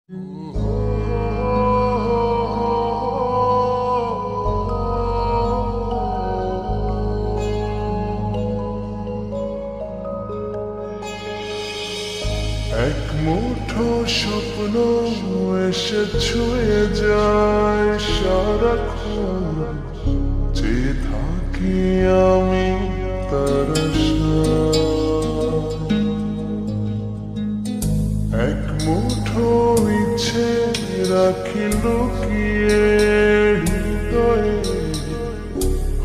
এক মুঠো স্বপ্ন এসে ছুঁয়ে যায় সারাক্ষণ, যে থাকি আমি তার এক মুঠো ইচ্ছে রাখি লুকিয়ে হৃদয়ে,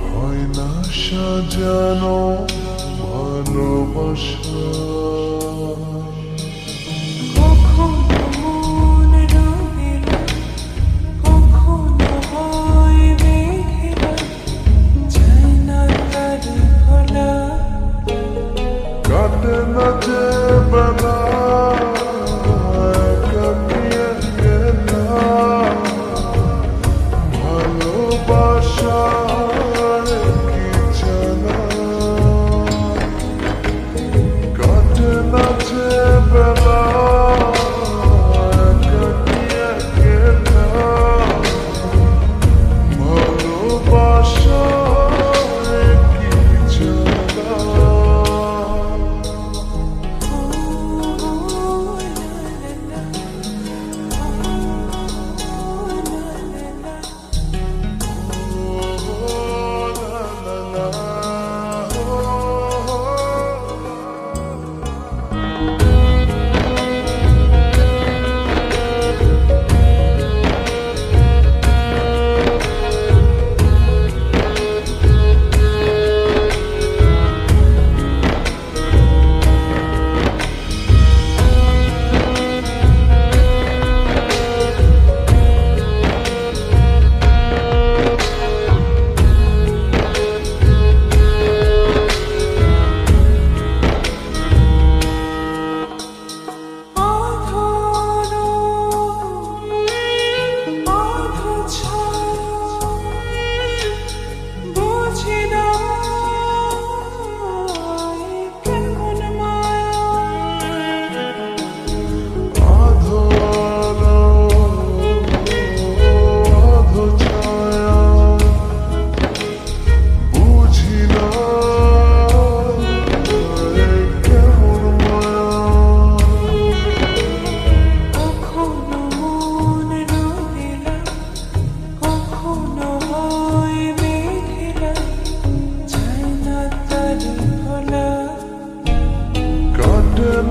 হয় না সাজানো ভালোবাসা। কাটে না যে বেলা কাটিয়ে গেলাম, ভালোবাসার কি জানা। কাটে না যে বেলা কাটিয়ে গেলাম, ভালোবাসার কি জানা।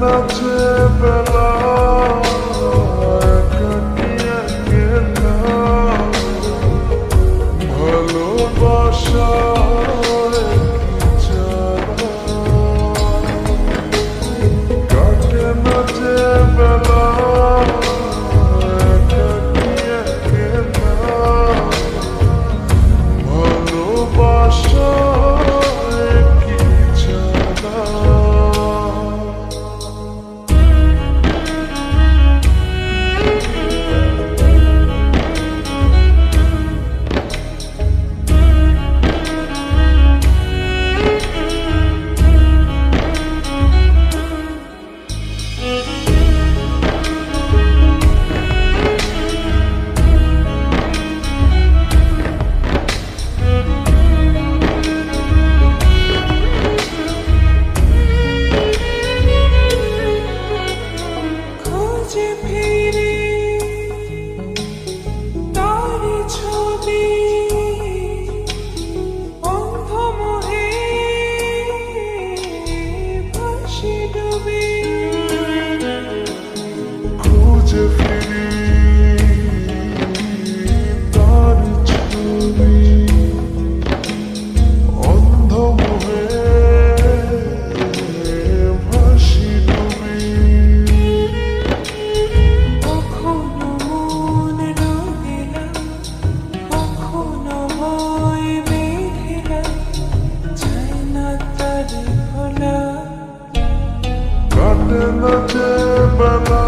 না যে বেলা কাটিয়ে গেলাম, ভালোবাসার কি জানা। কাটে না যে বেলা কাটিয়ে গেলাম, ভালোবাসার কি জানা। কাটে না যে বেলা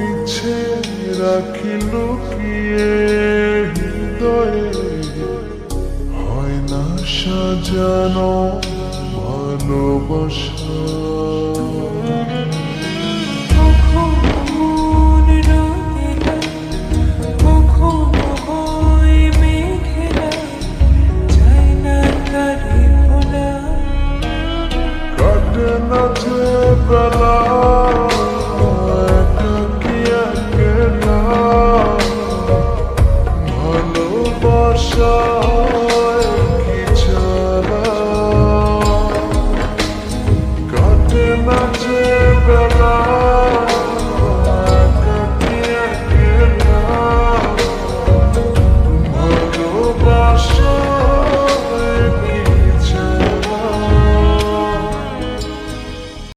ইচ্ছে রাখি লুকিয়ে হৃদয়ে, হয় না সাজানো ভালোবাসা।